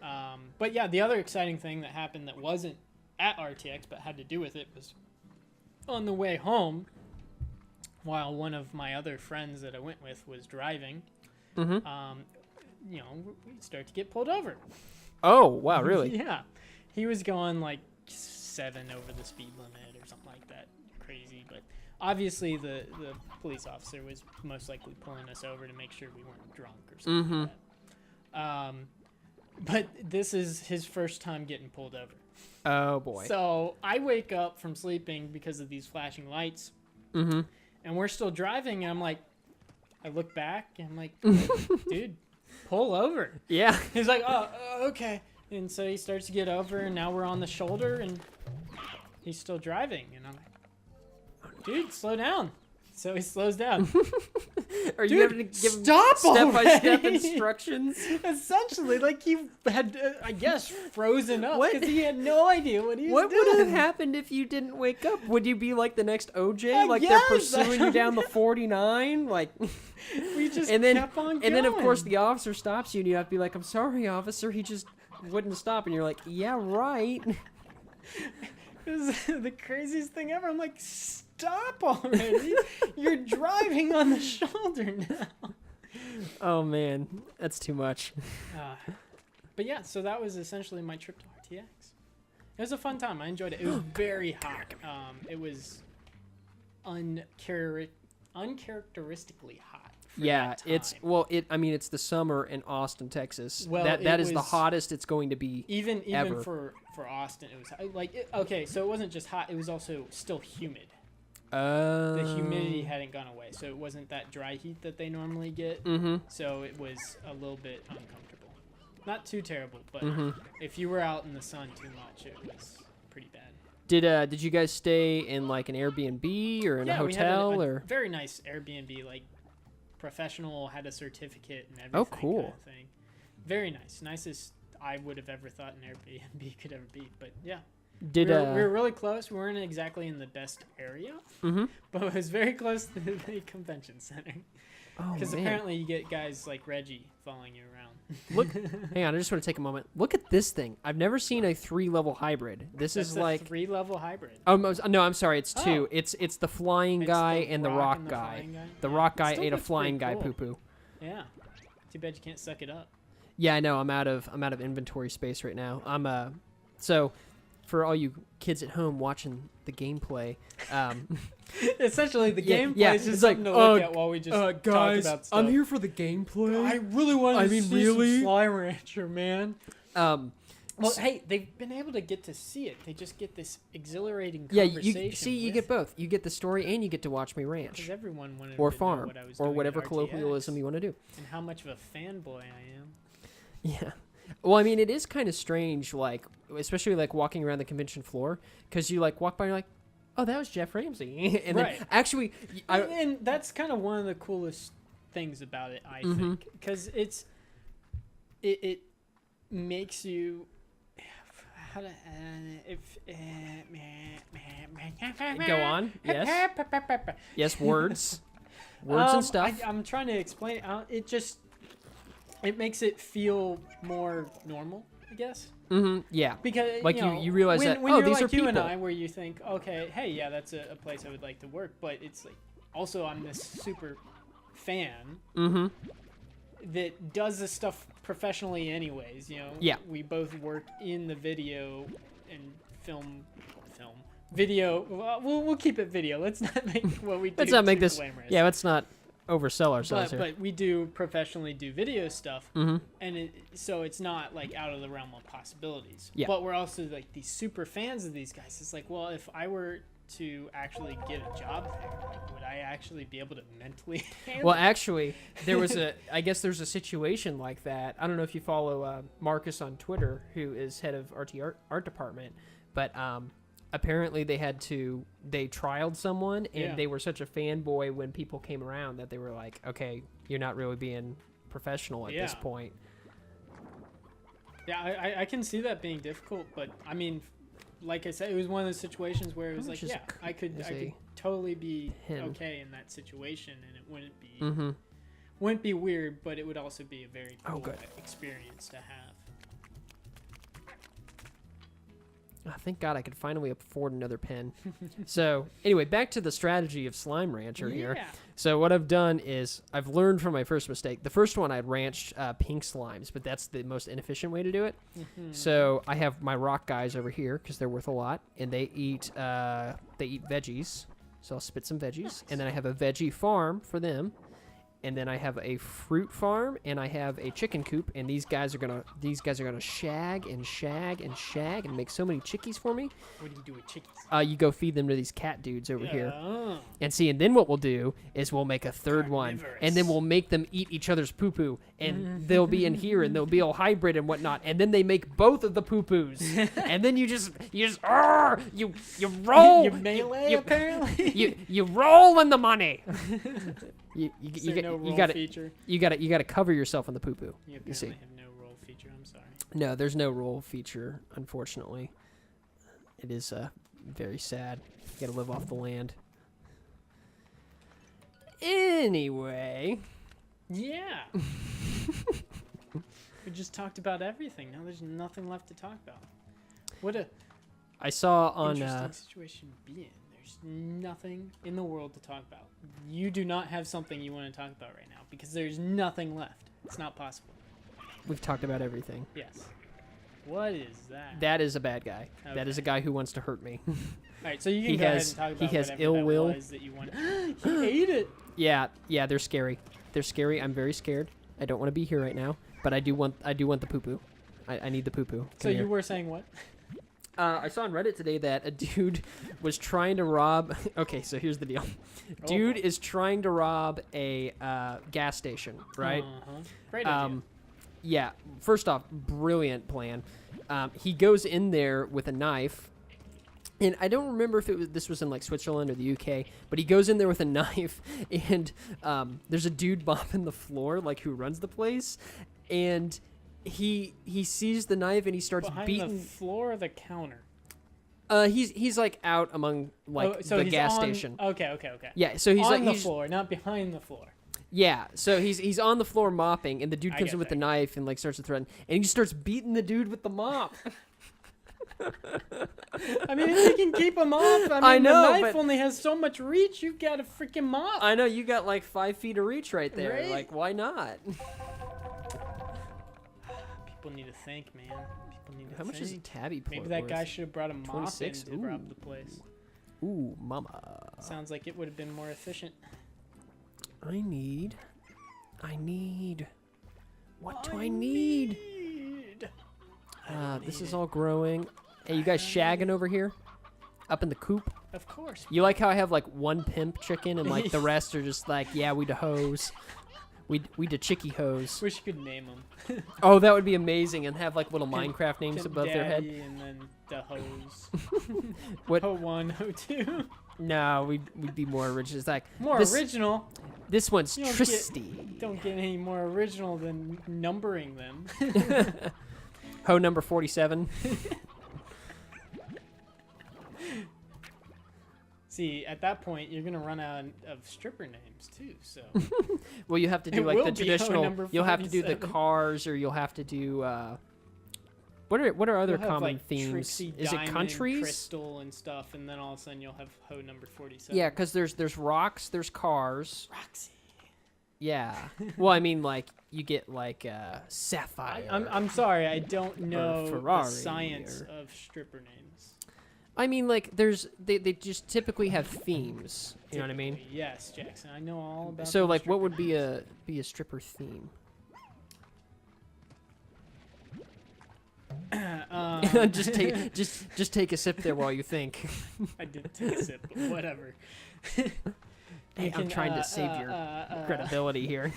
But yeah, the other exciting thing that happened that wasn't at RTX but had to do with it was on the way home, while one of my other friends that I went with was driving, we start to get pulled over. Oh, wow, really? Yeah. He was going like 7 over the speed limit or something like that. Crazy. But obviously the police officer was most likely pulling us over to make sure we weren't drunk or something like that. But this is his first time getting pulled over. Oh, boy. So I wake up from sleeping because of these flashing lights. And we're still driving, and I'm like, I look back, and I'm like, dude, pull over. Yeah. He's like, oh, okay. And so he starts to get over, and now we're on the shoulder, and he's still driving. And I'm like, dude, slow down. So he slows down. Are you having to give him stop step-by-step instructions? Essentially, like he had, I guess, frozen up because he had no idea what he was What doing. would have happened if you didn't wake up? Would you be like the next OJ? I Like guess. they're pursuing you down the 49? Like, we just and then, kept on going. and then, of course, the officer stops you, and you have to be like, I'm sorry, officer. He just wouldn't stop. And you're like, yeah, right. It was the craziest thing ever. I'm like, stop already. You're driving on the shoulder now. Oh, man. That's too much. But yeah, so that was essentially my trip to RTX. It was a fun time. I enjoyed it. It was very hot. It was uncharacteristically hot. Yeah, it's it's the summer in Austin, Texas. Well, that is the hottest it's going to be. Even ever. for Austin, it was like okay. So it wasn't just hot; it was also still humid. The The humidity hadn't gone away, so it wasn't that dry heat that they normally get. So it was a little bit uncomfortable. Not too terrible, but if you were out in the sun too much, it was pretty bad. Did you guys stay in like an Airbnb or in a hotel we had a or? very nice Airbnb, like professional, had a certificate and everything. Oh, cool. Kind of thing. Very nice, nicest I would have ever thought an Airbnb could ever be. But yeah, we were really close. We weren't exactly in the best area, but it was very close to the convention center. Oh, Because man. apparently you get guys like Reggie following you around. Look, hang on. I just want to take a moment. Look at this thing. I've never seen a 3-level hybrid. This That's is a like 3-level hybrid. no, I'm sorry. It's 2. Oh. It's the flying It's guy the and the rock rock and the guy. flying guy? The Yeah. rock guy Still ate a looks flying pretty guy cool. poo poo. Yeah. Too bad you can't suck it up. Yeah, I know. I'm out of inventory space right now. So for all you kids at home watching the gameplay, Essentially, the gameplay is just it's like, something to look at while we just guys, talk about stuff. I'm here for the gameplay. I really want to see really? some Slime Rancher, man. Well, Hey, they've been able to get to see it. They just get this exhilarating yeah, conversation. you get both. You get the story and you get to watch me ranch Because everyone wanted or to know farm what I was or doing whatever at RTX colloquialism you want to do. and how much of a fanboy I am. Yeah. Well, I mean, it is kind of strange, like, especially like walking around the convention floor, because you like walk by and you're like, oh, that was Jeff Ramsey. And Right. then actually, And that's kind of one of the coolest things about it, I think, because it makes you. How to go on. Yes. Yes, words and stuff. I'm trying to explain it. It makes it feel more normal, I guess. Yeah. Because like you realize when, that when you're these like are people. you and I, where you think, okay, hey, yeah, that's a place I would like to work, but it's like also I'm this super fan that does this stuff professionally, anyways. Yeah. We both work in the video and film. Video. Well, we'll keep it video. Let's not make what we do. Let's not make too this. glamorous. Yeah, let's not oversell ourselves here. But we do professionally do video stuff, and so it's not like out of the realm of possibilities. Yeah. But we're also like these super fans of these guys. It's like, well, if I were to actually get a job there, like, would I actually be able to mentally handle Well, actually, I guess there's a situation like that. I don't know if you follow Marcus on Twitter, who is head of art department, but apparently they trialed someone, and they were such a fanboy when people came around that they were like, okay, you're not really being professional at this point. Yeah, I can see that being difficult, but I mean, like I said, it was one of those situations where it was like, yeah, I could totally be okay in that situation, and it wouldn't be weird, but it would also be a very cool experience to have. Oh, thank God I could finally afford another pen. So anyway, back to the strategy of Slime Rancher here. Yeah. So what I've done is I've learned from my first mistake. The first one I ranched pink slimes, but that's the most inefficient way to do it. So I have my rock guys over here because they're worth a lot, and they eat veggies. So I'll spit some veggies, and then I have a veggie farm for them. And then I have a fruit farm, and I have a chicken coop, and these guys are gonna shag and shag and shag and make so many chickies for me. What do you do with chickies? You go feed them to these cat dudes over here. Oh. And see, and then what we'll do is we'll make a third one, and then we'll make them eat each other's poo-poo, and they'll be in here, and they'll be all hybrid and whatnot, and then they make both of the poo-poos, and then you roll, You melee apparently. you roll in the money. You gotta cover yourself in the poo-poo. You You see. apparently have no roll feature. I'm sorry. No, there's no roll feature, unfortunately. It is very sad. You gotta live off the land. Anyway. Yeah. We just talked about everything. Now there's nothing left to talk about. What a I saw on interesting situation to be in. There's nothing in the world to talk about. You do not have something you want to talk about right now because there's nothing left. It's not possible. we've talked about everything. Yes. What is that? That is a bad guy. Okay. That is a guy who wants to hurt me. All right, so you can He go ahead has- and talk about he has whatever ill that will. was that you want. He ate it. Yeah, they're scary. They're scary. I'm very scared. I don't want to be here right now, but I do want the poo-poo. I need the poo-poo. So you were saying what? I saw on Reddit today that a dude was trying to rob. Okay, so here's the deal. Dude boy. is trying to rob a gas station, right? Uh-huh. Great idea. Yeah. First off, brilliant plan. He goes in there with a knife, and I don't remember if this was in like Switzerland or the UK, but he goes in there with a knife, and there's a dude mopping the floor, like who runs the place, and he sees the knife and he starts Behind beating the floor or the counter? He's like out among like so the he's gas on- station. Okay. Yeah, so he's on like the he's, floor, not behind the floor. yeah, so he's on the floor mopping, and the dude I comes get in with the that. knife and like starts to threaten, and he just starts beating the dude with the mop. I mean, if you can keep him off, I know, the knife but- only has so much reach. You've got a freaking mop. I know, you got like 5 feet of reach right there. Right? Like, why not? People need to think, man. People need to How much is a think. tabby plug Maybe that worth? guy should have brought a mop in 26? to rob the place. Ooh, mama. Sounds like it would have been more efficient. I need. What do I need? This is all growing. Hey, you guys shagging over here? Up in the coop? Of course. You like how I have like one pimp chicken and like the rest are just like, yeah, we da hoes. We da chicky hoes. Wish you could name them. Oh, that would be amazing, and have like little Minecraft names above their head. And then the hose. What? Ho 1, Ho 2. No, we'd be more original. It's like More this, original. This one's You don't Tristy. Don't get any more original than numbering them. Ho number 47. See, at that point, you're gonna run out of stripper names too. So Well, you have to do It like will the be Ho traditional. number You'll have to do the 47. cars, or you'll have to do. What are other you'll have, common like, themes? Trixie, Is it Diamond, countries? Crystal, and stuff, and then all of a sudden you'll have Ho number 47. Yeah, because there's rocks, there's cars. Roxy. Yeah. Well, I mean, like you get like Sapphire. I'm sorry, I don't know the Ferrari science or- of stripper names. I mean, like they just typically have themes. You know what I mean? Typically, yes, Jackson. I know all about. So those like, what stripper would be names. a stripper theme? just take a sip there while you think. I did take a sip, but whatever. Hey, I'm trying to save your credibility here.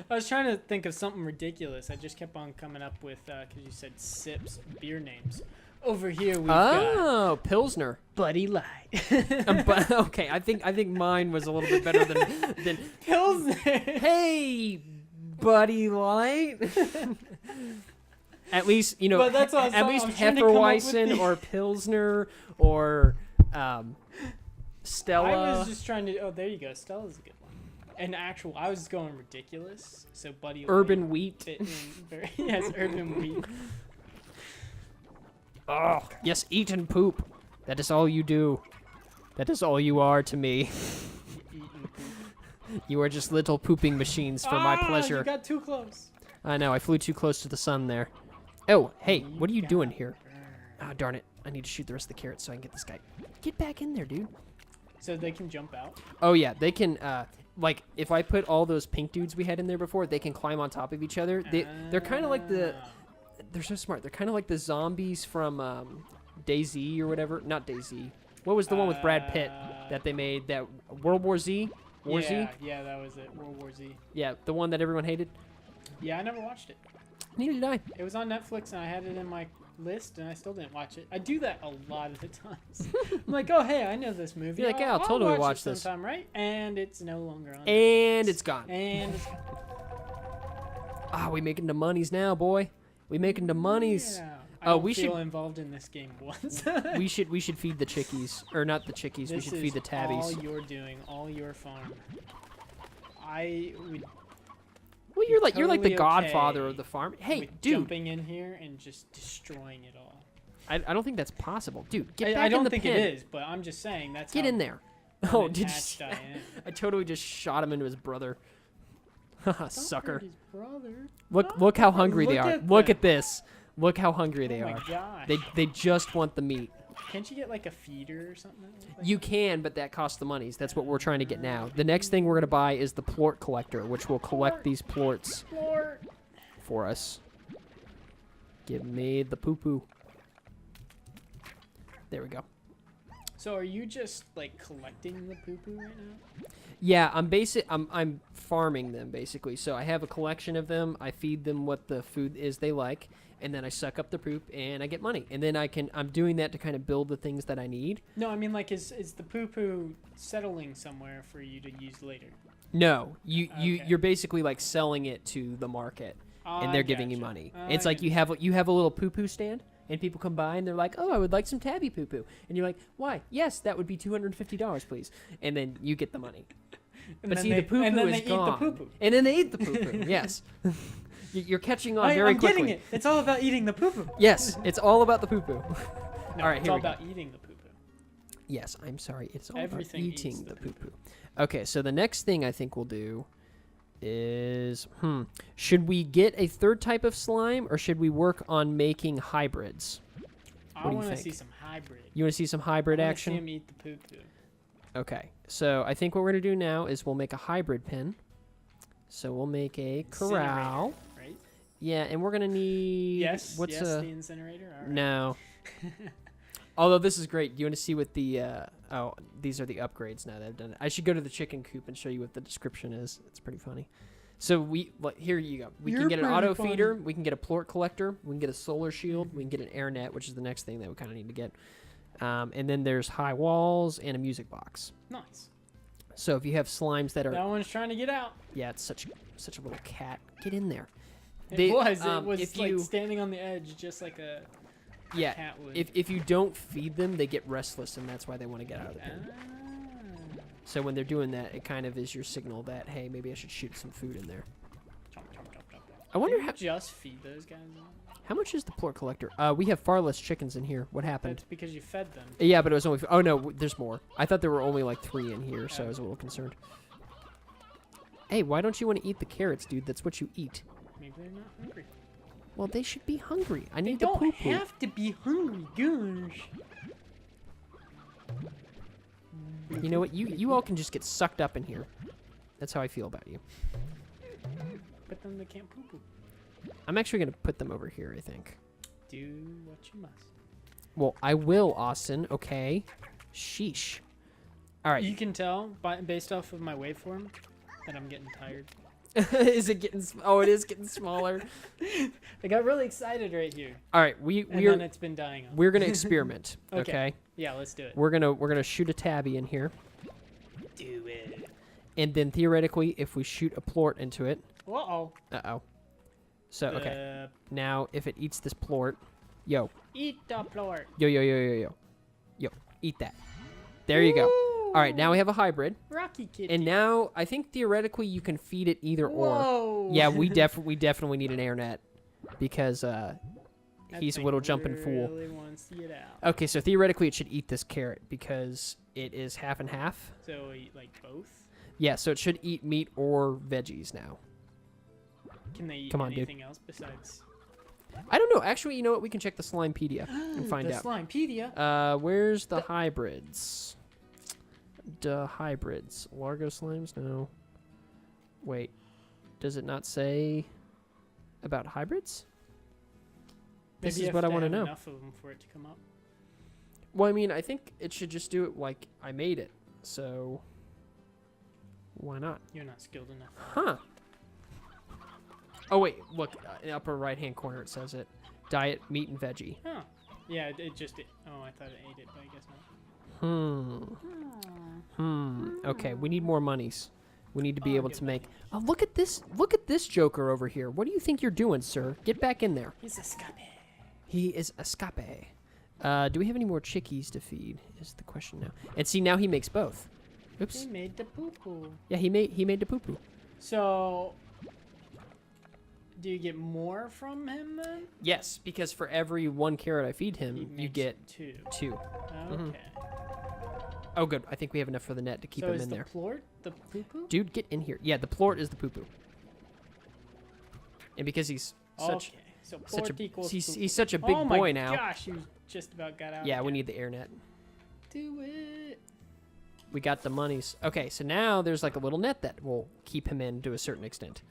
I was trying to think of something ridiculous. I just kept on coming up with because you said sips beer names. Over here we've got Pilsner. Buddy Light. But okay, I think mine was a little bit better than Pilsner. Hey, Buddy Light. At least But that's what I was at talking- least I'm trying to come up with Hefeweizen the- or Pilsner or Stella. I was just trying to. Oh, there you go. Stella's a good one. And actual, I was going ridiculous. So Buddy Light Urban Wheat. fit in very, yes, Urban Wheat. Oh, yes, eat and poop. That is all you do. That is all you are to me. Eat and poop. You are just little pooping machines for my pleasure. You got too close. I know, I flew too close to the sun there. Oh, hey, what are you doing here? Oh, darn it. I need to shoot the rest of the carrots so I can get this guy. Get back in there, dude. So they can jump out. Oh, yeah, they can, like, if I put all those pink dudes we had in there before, they can climb on top of each other. They're kind of like the... They're so smart. They're kind of like the zombies from DayZ or whatever. Not DayZ. What was the one with Brad Pitt that they made? That World War Z? War Z? Yeah, that was it. World War Z. Yeah, the one that everyone hated. Yeah, I never watched it. Neither did I. It was on Netflix, and I had it in my list, and I still didn't watch it. I do that a lot of the times. I'm like, oh, hey, I know this movie. You're like, yeah, I'll totally watch this sometime, right? And it's no longer on. And it's gone. And it's gone. Ah, we making the monies now, boy. We making the monies. Yeah. Oh, we should feel involved in this game once. we should feed the chickies, or not the chickies. We should feed the tabbies. All you're doing, all your farm. I would. Well, you're like totally the godfather okay of the farm. Hey, with dude. Jumping in here and just destroying it all. I don't think that's possible, dude. Get back I in don't the think pen. it is, but I'm just saying that's. Get how in there. Oh, did you? attached I am. I totally just shot him into his brother. Haha, Don't sucker. hurt his brother. Look how hungry they Look are. at Look them. at this. Look how hungry they Oh my are. gosh. They just want the meat. Can't you get like a feeder or something? Like You can, but that costs the monies. That's what we're trying to get now. The next thing we're going to buy is the plort collector, which will collect these plorts Lord. for us. Give me the poo-poo. There we go. So are you just like collecting the poo-poo right now? Yeah, I'm farming them basically. So I have a collection of them. I feed them what the food is they like, and then I suck up the poop and I get money. And then I'm doing that to kind of build the things that I need. No, I mean like is the poo-poo settling somewhere for you to use later? No, Okay. you're basically like selling it to the market, and they're giving you gotcha. money. I It's like you have a little poo-poo stand, and people come by and they're like, "Oh, I would like some tabby poo-poo," and you're like, "Why? Yes, that would be $250, please," and then you get the money. And But then see, they, the poo-poo and then is they gone. eat the poo-poo. And then they eat the poo-poo. Yes, you're catching on very I'm quickly. getting it. It's all about eating the poo-poo. Yes, it's all about the poo-poo. No, all right, it's here all we go. about eating the poo-poo. Yes, I'm sorry. It's all Everything about eating eats the the poo-poo. Okay, so the next thing I think we'll do is, should we get a third type of slime, or should we work on making hybrids? I do you want to think? see some hybrid. You want to see some hybrid I wanna action? see him eat the poo-poo. Okay, so I think what we're going to do now is we'll make a hybrid pen. So we'll make a corral. Incinerator, right? Yeah, and we're going to need... Yes, what's yes, the incinerator. All right. No. Although this is great. Do you want to see what the... oh, these are the upgrades now that I've done it. I should go to the chicken coop and show you what the description is. It's pretty funny. So here you go. We can You're get an pretty auto funny. feeder. We can get a plort collector. We can get a solar shield. We can get an air net, which is the next thing that we kind of need to get. And then there's high walls and a music box. Nice. So if you have slimes that are... That one's trying to get out. Yeah, it's such a little cat. Get in there. It was if like you- standing on the edge, just like a Yeah, cat would. if you don't feed them, they get restless, and that's why they want to get out of the pen. So when they're doing that, it kind of is your signal that, hey, maybe I should shoot some food in there. Chomp, chomp, chomp, chomp. I wonder Did you just feed those guys. how much is the plort collector? We have far less chickens in here. What happened? That's because you fed them. Yeah, but it was only... Oh, no, there's more. I thought there were only like 3 in here, so I was a little concerned. Hey, why don't you want to eat the carrots, dude? That's what you eat. Maybe they're not hungry. Well, they should be hungry. I They need the don't poo-poo. have to be hungry, gosh. You know what? You all can just get sucked up in here. That's how I feel about you. But then they can't poo-poo. I'm actually going to put them over here, I think. Do what you must. Well, I will, Austin. Okay. Sheesh. All right. You can tell based off of my waveform that I'm getting tired. Is it getting... Oh, it is getting smaller. I got really excited right here. All right. And then it's been dying off. We're going to experiment. Okay. Okay. Yeah, let's do it. We're going to shoot a tabby in here. Do it. And then theoretically, if we shoot a plort into it... Uh-oh. Uh-oh. So, okay. Now, if it eats this plort... Yo. Eat the plort. Yo, yo, yo, yo, yo. Yo. Eat that. There you go. All right, now we have a hybrid. Rocky Kitty. And now, I think theoretically you can feed it either or. Whoa. Yeah, we definitely need an air net. Because He's a little jumping fool. Really wants to get out. Okay, so theoretically it should eat this carrot because it is half and half. So eat like both? Yeah, so it should eat meat or veggies now. Can they eat Come on, anything else besides? I don't know. Actually, you know what? We can check the Slimepedia and find the out. Slimepedia. Where's the hybrids? The hybrids. Largo slimes? No. Wait. Does it not say about hybrids? This Maybe is what I want to know. Enough of them for it to come up. Well, I mean, I think it should just do it like I made it. So why not? You're not skilled enough. Huh. Oh, wait. Look, in the upper right-hand corner, it says it. Diet, meat, and veggie. Oh. Yeah, it just... Oh, I thought it ate it, but I guess not. Okay, we need more monies. We need to be Oh, able good to make... monies. Oh, look at this. Look at this joker over here. What do you think you're doing, sir? Get back in there. He's a scape. He is escape. Do we have any more chickies to feed? Is the question now. And see, now he makes both. Oops. He made the poo-poo. Yeah, he made the poo-poo. So... Do you get more from him then? Yes, because for every 1 carrot I feed him, He you makes get 2. 2. Okay. Oh, good. I think we have enough for the net to keep him in there. So is the plort the poo-poo? Dude, get in here. Yeah, the plort is the poo-poo. And because he's such... Okay. So Such plort a, equals he's poo-poo. such a big oh boy my now. gosh, you just about got out. Yeah, we again. need the air net. Do it. We got the monies. Okay, so now there's like a little net that will keep him in to a certain extent.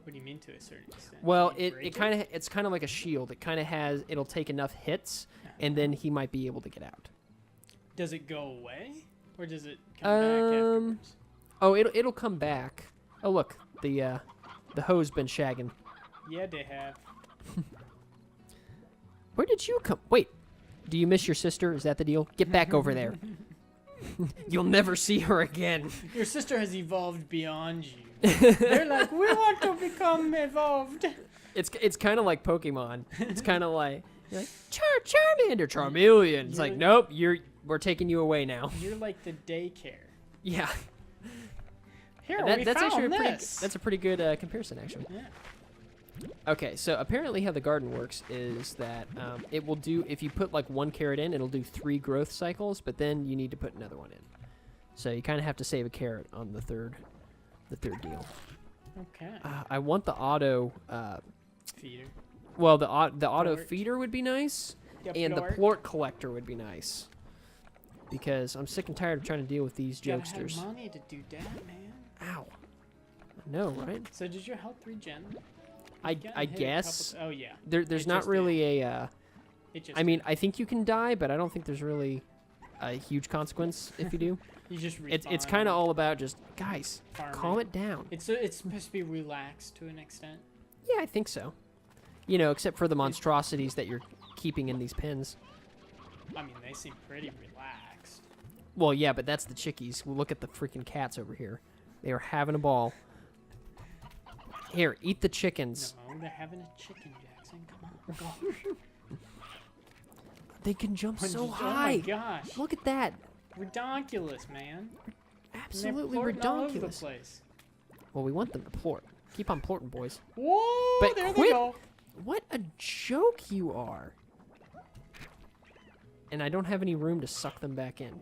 What do you mean to a certain extent? Well, Can you break it's kind of like a shield. It kind of it'll take enough hits, and then he might be able to get out. Does it go away, or does it come back afterwards? Oh, it'll come back. Oh, look, the hoe's been shagging. Yeah, they have. Where did you come? Wait, do you miss your sister? Is that the deal? Get back over there. You'll never see her again. Your sister has evolved beyond you. They're like, we want to become evolved. It's kind of like Pokemon. It's kind of like, you're like Charmander, Charmeleon. It's like, nope, we're taking you away now. You're like the daycare. Yeah. Here, That's found actually this. that's a pretty good comparison, actually. Yeah. Okay, so apparently how the garden works is that it will do, if you put like 1 carrot in, it'll do 3 growth cycles, but then you need to put another one in. So you kind of have to save a carrot on the third deal. Okay. I want the auto Feeder. well, the auto Plort. feeder would be nice, and the plort collector would be nice. Because I'm sick and tired of trying to deal with these jokesters. You gotta have money to do that, man. Ow. I know, right? So did your health regen? I guess. Oh yeah. There's It not just really a. It just I mean, I think you can die, but I don't think there's really a huge consequence if you do. you just It's kind of all about just guys, farming. calm it down. It's supposed to be relaxed to an extent. Yeah, I think so. You know, except for the monstrosities that you're keeping in these pens. I mean, they seem pretty relaxed. Well, yeah, but that's the chickies. Well, look at the freaking cats over here. They are having a ball. Here, eat the chickens. No, they're having a chicken, Jackson. Come on. They can jump so Oh high. my gosh. Look at that. Redonkulous, man. Absolutely And they're plorting all over the redonkulous. place. Well, we want them to plort. Keep on plorting, boys. Whoa, But there quit- they go. What a joke you are. And I don't have any room to suck them back in.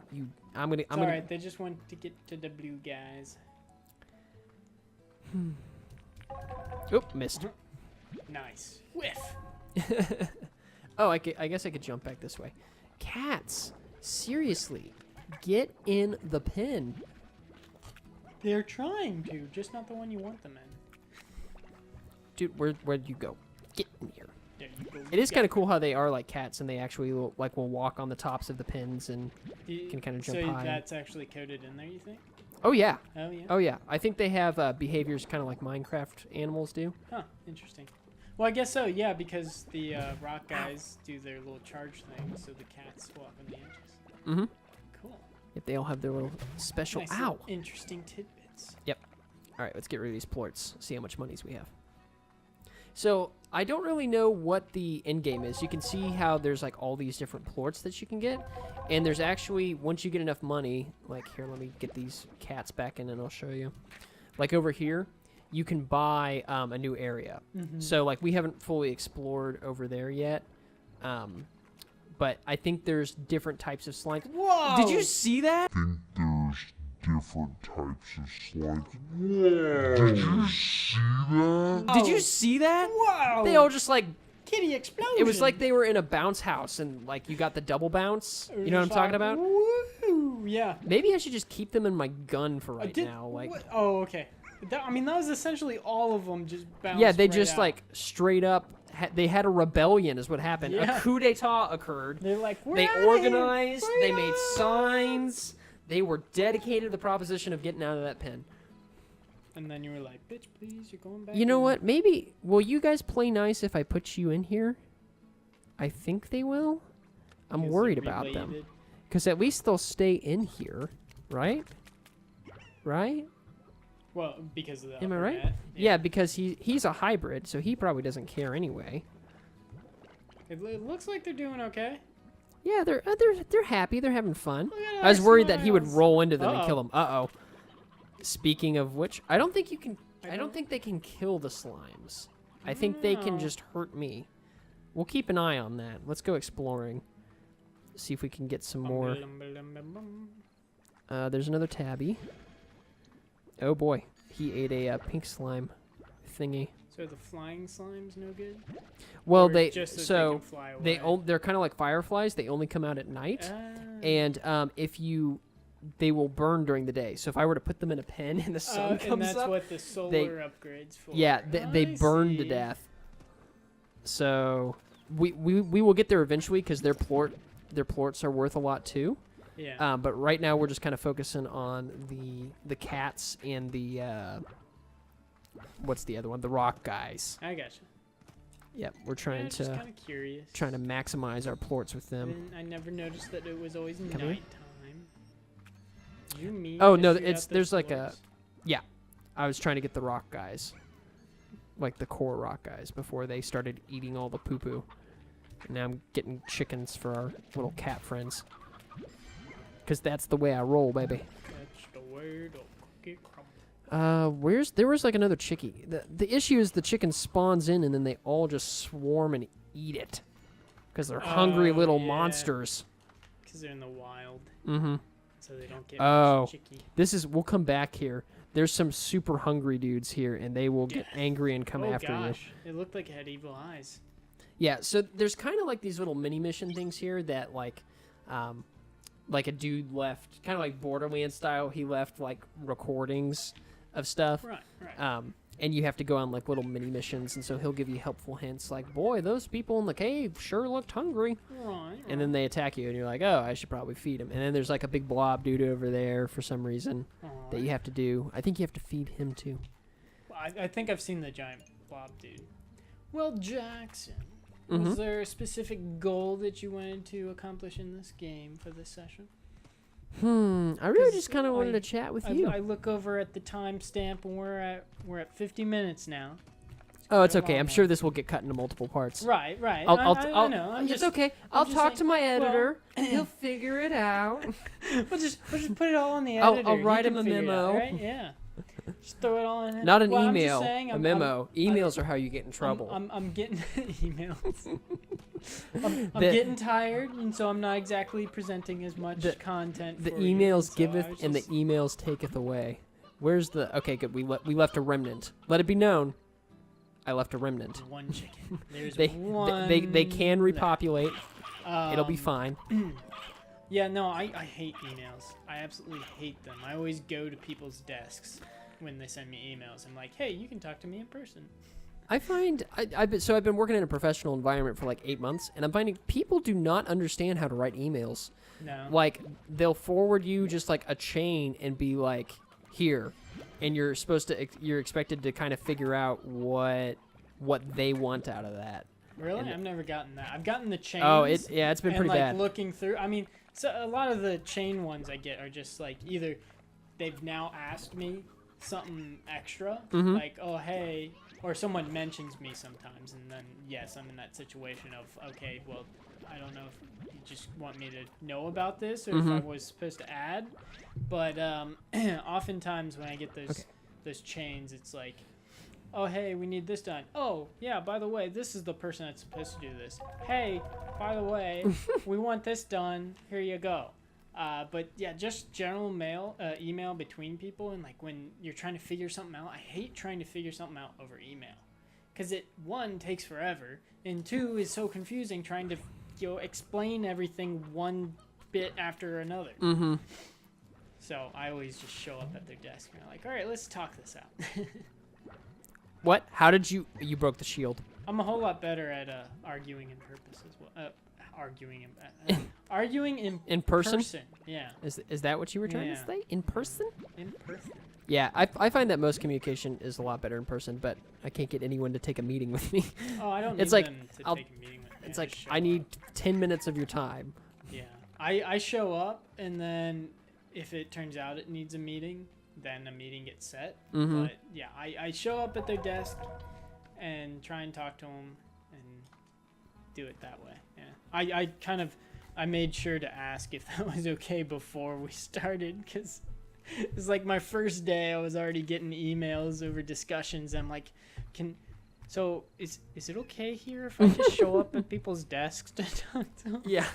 I'm gonna. Alright, they just want to get to the blue guys. Oop, missed. Nice. Whiff. Oh, I guess I could jump back this way. Cats, seriously, get in the pen. They're trying to, just not the one you want them in. Dude, where'd you go? Get in here. There you go. It is kind of cool how they are like cats, and they actually will walk on the tops of the pins and can kind of jump so high. that's actually coded in there, you think? Oh yeah, Oh yeah. oh yeah. I think they have behaviors kind of like Minecraft animals do. Huh. Interesting. Well, I guess so. Yeah, because the rock guys do their little charge thing, so the cats walk on the edges. Mm-hmm. Cool. If they all have their little special. Nice Ow. little interesting tidbits. All right, let's get rid of these plorts. See how much monies we have. So I don't really know what the end game is. You can see how there's like all these different plorts that you can get, and there's actually once you get enough money, like here, let me get these cats back in, and I'll show you. Like over here, you can buy a new area. Mm-hmm. So like we haven't fully explored over there yet. But I think there's different types of slimes. Whoa! Did you see that? Different types of slime. Whoa! Did you see that? Did you see that? Whoa! They all just like, kitty explosion. it was like they were in a bounce house and like you got the double bounce. You know what I'm talking about? Woo! Yeah. Maybe I should just keep them in my gun for right Did- now. Like, what? Oh, okay. I mean, that was essentially all of them just bounced. yeah, they right just out. like straight up. They had a rebellion, is what happened. Yeah. A coup d'état occurred. They're like, They "We're organized. outta They here. made signs. They were dedicated to the proposition of getting out of that pen. And then you were like, bitch, please, you're going back. You know in." what? Maybe will you guys play nice if I put you in here? I think they will. I'm Because worried they're about them. related. Because at least they'll stay in here, right? Right? Well, because of the Am I upper right? net. Yeah, because he's a hybrid, so he probably doesn't care anyway. It looks like they're doing okay. Yeah, they're happy. They're having fun. Look at I was our worried that he would smiles. roll into them and Uh-oh. kill them. Uh-oh. Speaking of which, I don't think you can. I I don't don't- think they can kill the slimes. I think they can No. just hurt me. We'll keep an eye on that. Let's go exploring. See if we can get some more. There's another tabby. Oh boy, he ate a pink slime thingy. So the flying slime's no good? Well, Or they just that so they can fly away? they're kind of like fireflies. They only come out at night, Ah. and they will burn during the day. So if I were to put them in a pen and the sun And comes that's up, what the solar they- upgrades for. yeah, they I burn to see. death. So we will get there eventually because their plorts are worth a lot too. Yeah. But right now we're just kind of focusing on the cats and the what's the other one? The rock guys. I gotcha. Yep, we're trying Just to kind of curious. maximize our plorts with them. I never noticed that it was always Come here. nighttime. You mean? Oh to no, shoot it's out those there's like a bullets? I was trying to get the rock guys, like the core rock guys, before they started eating all the poo poo. And now I'm getting chickens for our little cat friends. Cause that's the way I roll, baby. That's the way to cook it crumble. There was like another chickie. The issue is the chicken spawns in and then they all just swarm and eat it. Cause they're hungry Oh, little yeah. monsters. Because they're in the wild, Mm-hmm. so they don't get Oh. much chicky. We'll come back here. There's some super hungry dudes here and they will get angry and come Oh after you. gosh, it looked like it had evil eyes. Yeah, so there's kind of like these little mini mission things here that like a dude left, kind of like Borderlands style. He left like recordings of stuff, Right, right. and you have to go on like little mini missions, and so he'll give you helpful hints like, "Boy, those people in the cave sure looked hungry," right. and then they attack you, and you're like, "Oh, I should probably feed him." And then there's like a big blob dude over there for some reason that you have to do. I think you have to feed him too. I think I've seen the giant blob dude. Well, Jackson, Mhm. was there a specific goal that you wanted to accomplish in this game for this session? I really 'Cause just kind of wanted I- to chat with you. I look over at the timestamp and we're at 50 minutes now. Oh, it's quite a okay. long I'm one. sure this will get cut into multiple parts. Right, right. I'll I know. I'm it's just, okay. I'll just talk saying- to my well- editor. He'll figure it out. we'll just put it all on the I'll editor. He write can him a figure it out, memo. right? Yeah. Just throw it all in. Not an Well, I'm just email, saying, a I'm- memo. Emails are how you get in trouble. I'm getting emails. I'm The- getting tired, and so I'm not exactly presenting as much the- content. The for you, emails so I giveth was and the just- emails taketh away. Where's the? Okay, good. We left a remnant. Let it be known. I left a remnant. one chicken. There's They one. they can left. repopulate. It'll be Um, fine. Yeah, no, I hate emails. I absolutely hate them. I always go to people's desks when they send me emails. I'm like, hey, you can talk to me in person. I find I've been working in a professional environment for like 8 months, and I'm finding people do not understand how to write emails. No. Like they'll forward you just like a chain and be like, here, and you're expected to kind of figure out what they want out of that. Really? and- I've never gotten that. I've gotten the chains. Oh, it's been and pretty like bad. looking through. I mean, so a lot of the chain ones I get are just like either they've now asked me something extra, Mhm. like, oh hey, or someone mentions me sometimes, and then yes, I'm in that situation of okay, well, I don't know if you just want me to know about this or if I Mhm. was supposed to add, but oftentimes when I get those Okay. those chains, it's like oh, hey, we need this done. Oh, yeah, by the way, this is the person that's supposed to do this. Hey, by the way, we want this done. Here you go. But yeah, just general email between people, and like when you're trying to figure something out, I hate trying to figure something out over email, because it, one, takes forever, and two, is so confusing trying to explain everything one bit after another. Mm-hmm. So I always just show up at their desk and I'm like, all right, let's talk this out. What? How did you broke the shield? I'm a whole lot better at arguing in purpose as well. Arguing in person? Yeah. Is that what you were trying to Yeah. say? In person? In person. Yeah, I find that most communication is a lot better in person, but I can't get anyone to take a meeting with me. Oh, I don't need It's like, them to I'll- take a meeting with me. It's I like, just show I need up. 10 minutes of your time. Yeah. I show up, and then if it turns out it needs a meeting, then a meeting gets set. Mhm. But yeah, I show up at their desk and try and talk to them and do it that way. Yeah. I made sure to ask if that was okay before we started, because it was like my first day. I was already getting emails over discussions. I'm like, so is it okay here if I just show up at people's desks to talk to them? Yeah.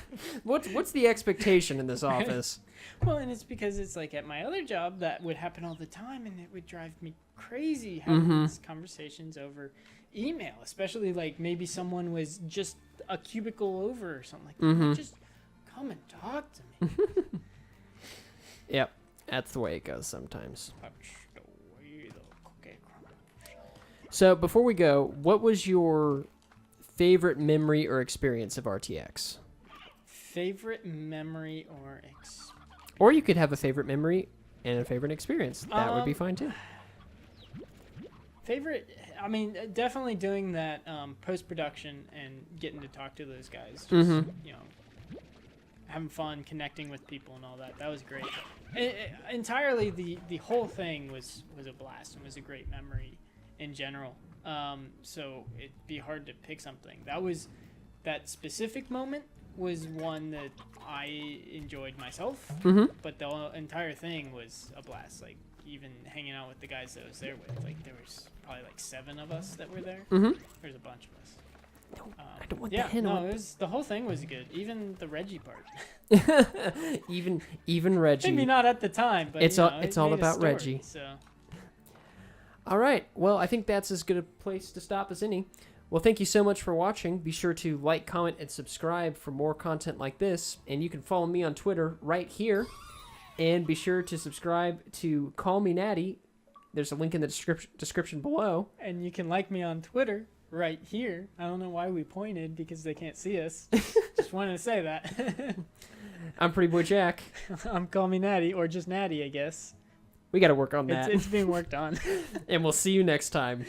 What's the expectation in this office? Well, and it's because it's like at my other job that would happen all the time, and it would drive me crazy having these conversations over email, especially like maybe someone was just a cubicle over or something like that. Like, just come and talk to me. Yep. That's the way it goes sometimes. That's the way the cookie crumbles. So before we go, what was your favorite memory or experience of RTX? Favorite memory or Or you could have a favorite memory and a favorite experience. That would be fine too. favorite? I mean, definitely doing that post-production and getting to talk to those guys. Just, you know, having fun, connecting with people and all that. That was great. Entirely, the whole thing was a blast and was a great memory in general. So it'd be hard to pick something. That specific moment was one that I enjoyed myself, but the entire thing was a blast. Like, even hanging out with the guys that I was there with, like, there was probably like 7 of us that were there. There's a bunch of us. I don't want Yeah, the hen no, on. the whole thing was good. Even the Reggie part. even Reggie. Maybe not at the time, but It's you all- know, it's it all made a about story, Reggie. So All right. Well, I think that's as good a place to stop as any. Well, thank you so much for watching. Be sure to like, comment, and subscribe for more content like this. And you can follow me on Twitter right here. And be sure to subscribe to CallMeNati. There's a link in the description below. and you can like me on Twitter right here. I don't know why we pointed because they can't see us. Just wanted to say that. I'm PrettyBoyJack. I'm CallMeNati, or just Natty, I guess. We got to work on that. It's being worked on. And we'll see you next time.